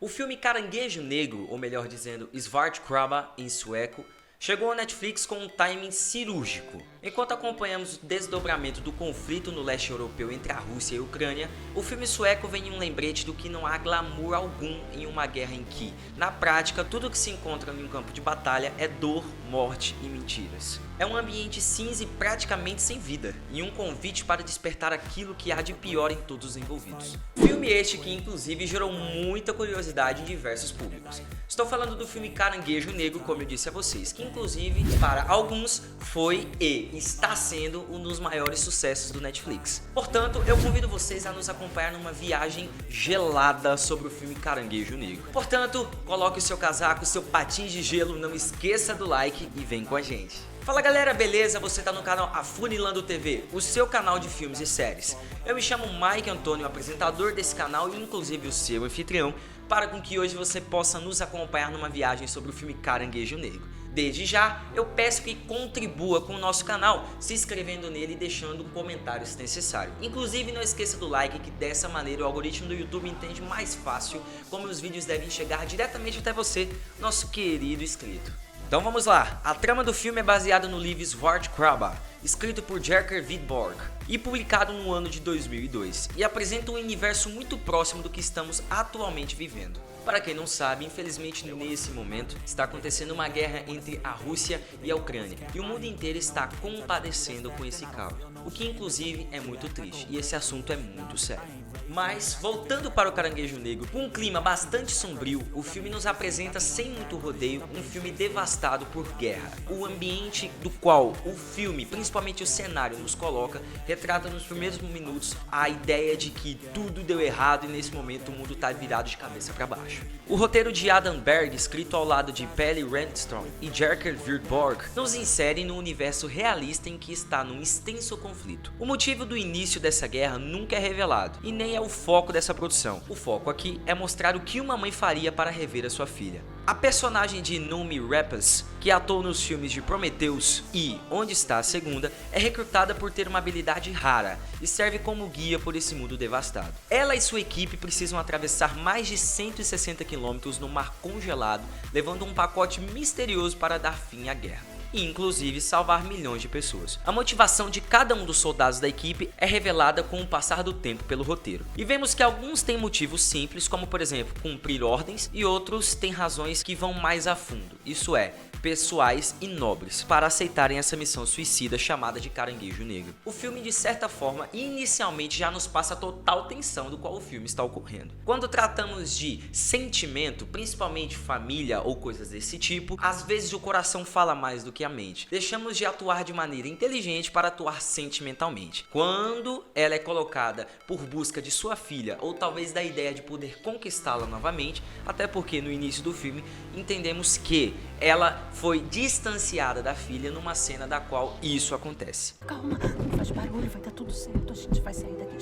O filme Caranguejo Negro, ou melhor dizendo, Svartkrabba em sueco, chegou à Netflix com um timing cirúrgico. Enquanto acompanhamos o desdobramento do conflito no leste europeu entre a Rússia e a Ucrânia, o filme sueco vem em um lembrete do que não há glamour algum em uma guerra em que, na prática, tudo que se encontra em um campo de batalha é dor, morte e mentiras. É um ambiente cinza e praticamente sem vida, e um convite para despertar aquilo que há de pior em todos os envolvidos. Filme este que inclusive gerou muita curiosidade em diversos públicos. Estou falando do filme Caranguejo Negro, como eu disse a vocês, que inclusive para alguns foi e está sendo um dos maiores sucessos do Netflix. Portanto, eu convido vocês a nos acompanhar numa viagem gelada sobre o filme Caranguejo Negro. Portanto, coloque o seu casaco, o seu patins de gelo, não esqueça do like e vem com a gente. Fala galera, beleza? Você tá no canal Afunilando TV, o seu canal de filmes e séries. Eu me chamo Mike Antônio, apresentador desse canal e inclusive o seu anfitrião, para com que hoje você possa nos acompanhar numa viagem sobre o filme Caranguejo Negro. Desde já, eu peço que contribua com o nosso canal, se inscrevendo nele e deixando um comentário se necessário. Inclusive, não esqueça do like, que dessa maneira o algoritmo do YouTube entende mais fácil como os vídeos devem chegar diretamente até você, nosso querido inscrito. Então vamos lá, a trama do filme é baseada no livro Svartkrabba, escrito por Jerker Vidborg e publicado no ano de 2002, e apresenta um universo muito próximo do que estamos atualmente vivendo. Para quem não sabe, infelizmente nesse momento está acontecendo uma guerra entre a Rússia e a Ucrânia, e o mundo inteiro está compadecendo com esse caos, o que inclusive é muito triste, e esse assunto é muito sério. Mas, voltando para o Caranguejo Negro, com um clima bastante sombrio, o filme nos apresenta sem muito rodeio um filme devastado por guerra. O ambiente do qual o filme, principalmente o cenário, nos coloca, retrata nos primeiros minutos a ideia de que tudo deu errado e nesse momento o mundo está virado de cabeça para baixo. O roteiro de Adam Berg, escrito ao lado de Pelle Renstrom e Jerker Vidborg, nos insere no universo realista em que está num extenso conflito. O motivo do início dessa guerra nunca é revelado, e nem é o foco dessa produção. O foco aqui é mostrar o que uma mãe faria para rever a sua filha. A personagem de Noomi Rapace, que atuou nos filmes de Prometheus e Onde Está a Segunda, é recrutada por ter uma habilidade rara e serve como guia por esse mundo devastado. Ela e sua equipe precisam atravessar mais de 160 km no mar congelado, levando um pacote misterioso para dar fim à guerra e inclusive salvar milhões de pessoas. A motivação de cada um dos soldados da equipe é revelada com o passar do tempo pelo roteiro. E vemos que alguns têm motivos simples, como por exemplo, cumprir ordens, e outros têm razões que vão mais a fundo, isso é, pessoais e nobres, para aceitarem essa missão suicida chamada de Caranguejo Negro. O filme, de certa forma, inicialmente já nos passa a total tensão do qual o filme está ocorrendo. Quando tratamos de sentimento, principalmente família ou coisas desse tipo, às vezes o coração fala mais do que a mente. Deixamos de atuar de maneira inteligente para atuar sentimentalmente. Quando ela é colocada por busca de sua filha, ou talvez da ideia de poder conquistá-la novamente, até porque no início do filme entendemos que ela foi distanciada da filha numa cena da qual isso acontece. Calma, não faz barulho, vai dar tudo certo, a gente vai sair daqui.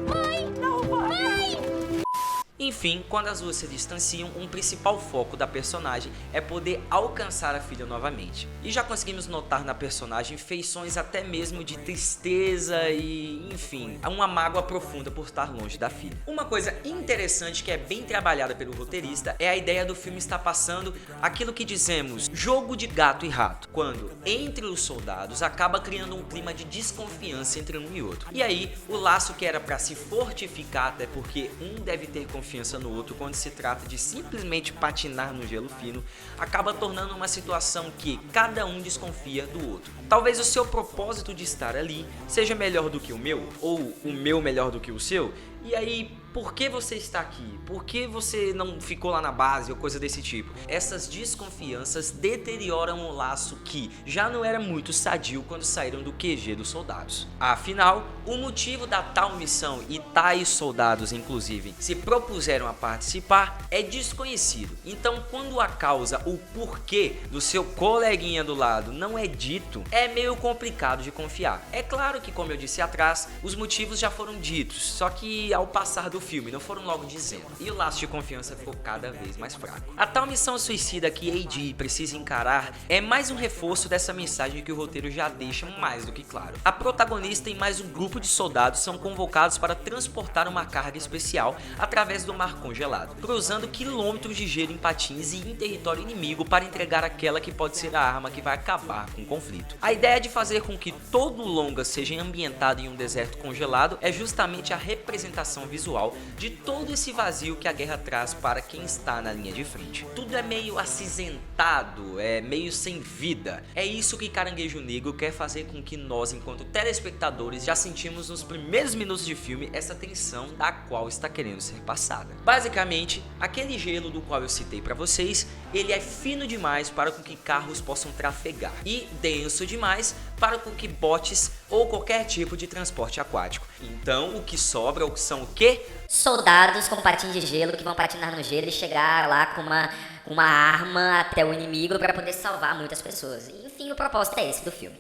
Mãe! Não, mãe! Enfim, quando as duas se distanciam, um principal foco da personagem é poder alcançar a filha novamente. E já conseguimos notar na personagem feições até mesmo de tristeza e, enfim, uma mágoa profunda por estar longe da filha. Uma coisa interessante que é bem trabalhada pelo roteirista é a ideia do filme estar passando aquilo que dizemos jogo de gato e rato, quando entre os soldados acaba criando um clima de desconfiança entre um e outro. E aí, o laço que era para se fortificar, até porque um deve ter confiança no outro quando se trata de simplesmente patinar no gelo fino, acaba tornando uma situação que cada um desconfia do outro. Talvez o seu propósito de estar ali seja melhor do que o meu, ou o meu melhor do que o seu, e aí, por que você está aqui? Por que você não ficou lá na base ou coisa desse tipo? Essas desconfianças deterioram o laço que já não era muito sadio quando saíram do QG dos soldados. Afinal, o motivo da tal missão e tais soldados, inclusive, se propuseram a participar é desconhecido. Então, quando a causa, o porquê do seu coleguinha do lado não é dito, é meio complicado de confiar. É claro que, como eu disse atrás, os motivos já foram ditos, só que ao passar do filme, não foram logo dizendo. E o laço de confiança ficou cada vez mais fraco. A tal missão suicida que AJ precisa encarar é mais um reforço dessa mensagem que o roteiro já deixa mais do que claro. A protagonista e mais um grupo de soldados são convocados para transportar uma carga especial através do mar congelado, cruzando quilômetros de gelo em patins e em território inimigo para entregar aquela que pode ser a arma que vai acabar com o conflito. A ideia de fazer com que todo o longa seja ambientado em um deserto congelado é justamente a representação visual de todo esse vazio que a guerra traz para quem está na linha de frente. Tudo é meio acinzentado, é meio sem vida. É isso que Caranguejo Negro quer fazer com que nós, enquanto telespectadores, já sentimos nos primeiros minutos de filme essa tensão da qual está querendo ser passada. Basicamente, aquele gelo do qual eu citei para vocês, ele é fino demais para com que carros possam trafegar e denso demais para com que botes ou qualquer tipo de transporte aquático. Então, o que sobra são o quê? Soldados com patins de gelo que vão patinar no gelo e chegar lá com uma arma até o inimigo para poder salvar muitas pessoas. Enfim, o propósito é esse do filme.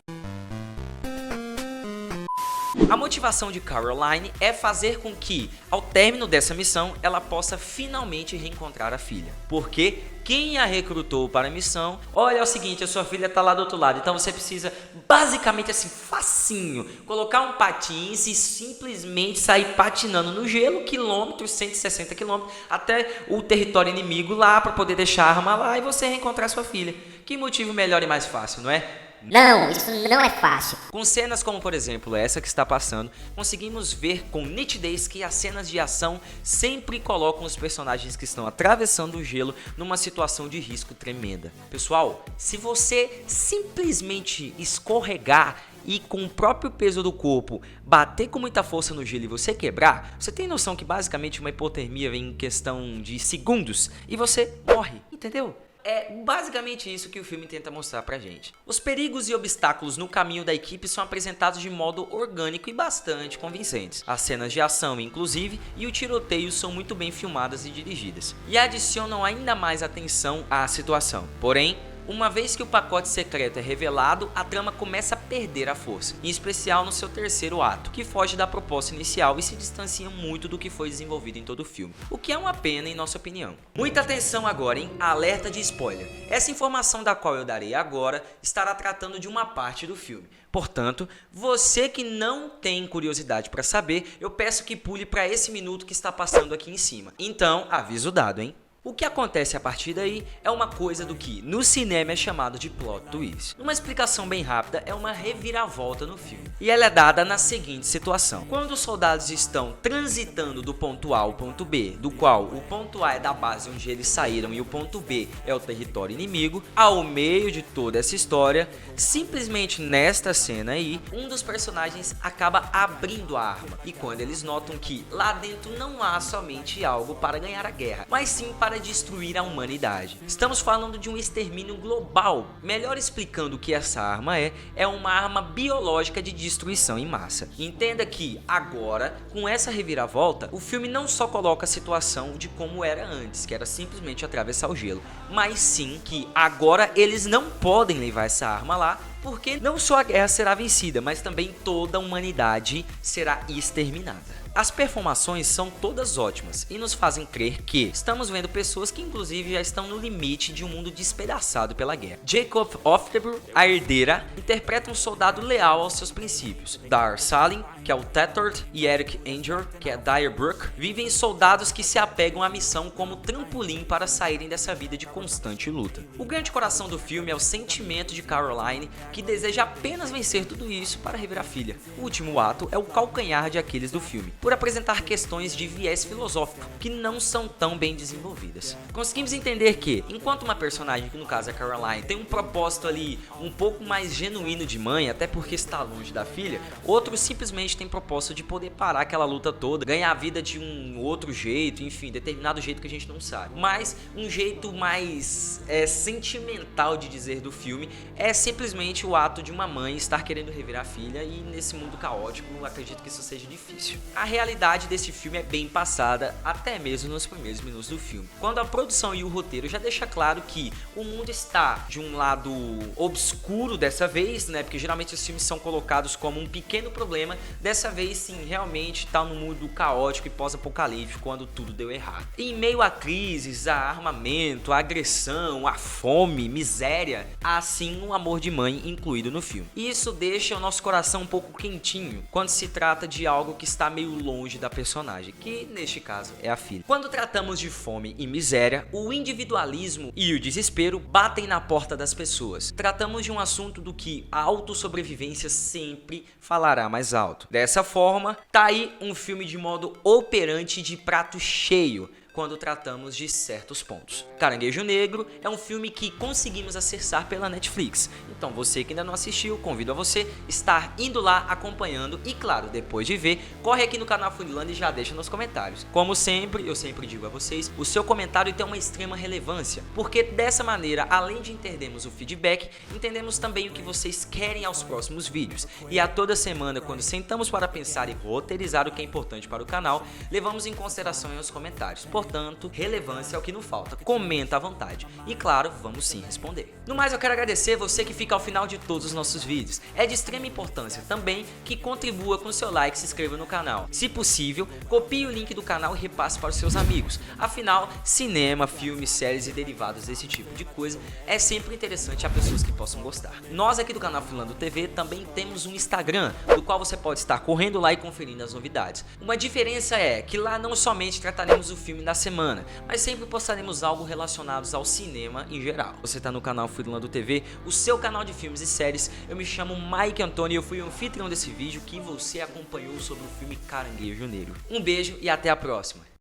A motivação de Caroline é fazer com que, ao término dessa missão, ela possa finalmente reencontrar a filha. Porque quem a recrutou para a missão, olha, é o seguinte, a sua filha tá lá do outro lado, então você precisa, basicamente assim, facinho, colocar um patins e simplesmente sair patinando no gelo, quilômetros, 160 quilômetros, até o território inimigo lá, para poder deixar a arma lá e você reencontrar sua filha. Que motivo melhor e mais fácil, não é? Não, isso não é fácil. Com cenas como, por exemplo, essa que está passando, conseguimos ver com nitidez que as cenas de ação sempre colocam os personagens que estão atravessando o gelo numa situação de risco tremenda. Pessoal, se você simplesmente escorregar e com o próprio peso do corpo bater com muita força no gelo e você quebrar, você tem noção que basicamente uma hipotermia vem em questão de segundos e você morre, entendeu? É basicamente isso que o filme tenta mostrar pra gente. Os perigos e obstáculos no caminho da equipe são apresentados de modo orgânico e bastante convincentes. As cenas de ação, inclusive, e o tiroteio são muito bem filmadas e dirigidas, e adicionam ainda mais atenção à situação. Porém, uma vez que o pacote secreto é revelado, a trama começa a perder a força, em especial no seu terceiro ato, que foge da proposta inicial e se distancia muito do que foi desenvolvido em todo o filme, o que é uma pena em nossa opinião. Muita atenção agora, hein? Alerta de spoiler. Essa informação da qual eu darei agora estará tratando de uma parte do filme. Portanto, você que não tem curiosidade para saber, eu peço que pule para esse minuto que está passando aqui em cima. Então, aviso dado, hein? O que acontece a partir daí é uma coisa do que no cinema é chamado de plot twist. Uma explicação bem rápida é uma reviravolta no filme. E ela é dada na seguinte situação. Quando os soldados estão transitando do ponto A ao ponto B, do qual o ponto A é da base onde eles saíram e o ponto B é o território inimigo, ao meio de toda essa história, simplesmente nesta cena aí, um dos personagens acaba abrindo a arma. E quando eles notam que lá dentro não há somente algo para ganhar a guerra, mas sim para destruir a humanidade. Estamos falando de um extermínio global. Melhor explicando o que essa arma é uma arma biológica de destruição em massa. Entenda que agora, com essa reviravolta, o filme não só coloca a situação de como era antes, que era simplesmente atravessar o gelo, mas sim que agora eles não podem levar essa arma lá, porque não só a guerra será vencida, mas também toda a humanidade será exterminada. As performações são todas ótimas e nos fazem crer que estamos vendo pessoas que inclusive já estão no limite de um mundo despedaçado pela guerra. Jacob Oftebro, a herdeira, interpreta um soldado leal aos seus princípios. Dar Salim, que é o Tethard, e Eric Anger, que é Dyer Brooke, vivem soldados que se apegam à missão como trampolim para saírem dessa vida de constante luta. O grande coração do filme é o sentimento de Caroline, que deseja apenas vencer tudo isso para rever a filha. O último ato é o calcanhar de Aquiles do filme, por apresentar questões de viés filosófico que não são tão bem desenvolvidas. Conseguimos entender que, enquanto uma personagem, que no caso é a Caroline, tem um propósito ali um pouco mais genuíno de mãe, até porque está longe da filha, outro simplesmente tem propósito de poder parar aquela luta toda, ganhar a vida de um outro jeito, enfim, determinado jeito que a gente não sabe. Mas um jeito mais sentimental de dizer do filme é simplesmente o ato de uma mãe estar querendo rever a filha, e nesse mundo caótico acredito que isso seja difícil. A realidade desse filme é bem passada, até mesmo nos primeiros minutos do filme. Quando a produção e o roteiro já deixa claro que o mundo está de um lado obscuro dessa vez, né? Porque geralmente os filmes são colocados como um pequeno problema. Dessa vez, sim, realmente está no mundo caótico e pós-apocalíptico, quando tudo deu errado. Em meio a crises, a armamento, a agressão, a fome, miséria, há sim um amor de mãe incluído no filme. E isso deixa o nosso coração um pouco quentinho quando se trata de algo que está meio longe da personagem, que neste caso é a filha. Quando tratamos de fome e miséria, o individualismo e o desespero batem na porta das pessoas. Tratamos de um assunto do que a autossobrevivência sempre falará mais alto. Dessa forma, tá aí um filme de modo operante de prato cheio quando tratamos de certos pontos. Caranguejo Negro é um filme que conseguimos acessar pela Netflix. Então você que ainda não assistiu, convido a você estar indo lá acompanhando e claro, depois de ver, corre aqui no canal Funilando e já deixa nos comentários. Como sempre, eu sempre digo a vocês, o seu comentário tem uma extrema relevância, porque dessa maneira, além de entendermos o feedback, entendemos também o que vocês querem aos próximos vídeos. E a toda semana, quando sentamos para pensar e roteirizar o que é importante para o canal, levamos em consideração os comentários. Portanto, relevância é o que não falta. Comenta à vontade. E claro, vamos sim responder. No mais, eu quero agradecer você que fica ao final de todos os nossos vídeos. É de extrema importância também que contribua com seu like e se inscreva no canal. Se possível, copie o link do canal e repasse para os seus amigos. Afinal, cinema, filmes, séries e derivados desse tipo de coisa é sempre interessante a pessoas que possam gostar. Nós aqui do canal Funilando TV também temos um Instagram, do qual você pode estar correndo lá e conferindo as novidades. Uma diferença é que lá não somente trataremos o filme da semana, mas sempre postaremos algo relacionados ao cinema em geral. Você está no canal Funilando TV, o seu canal de filmes e séries. Eu me chamo Mike Antônio e eu fui o anfitrião desse vídeo que você acompanhou sobre o filme Caranguejo Negro. Um beijo e até a próxima.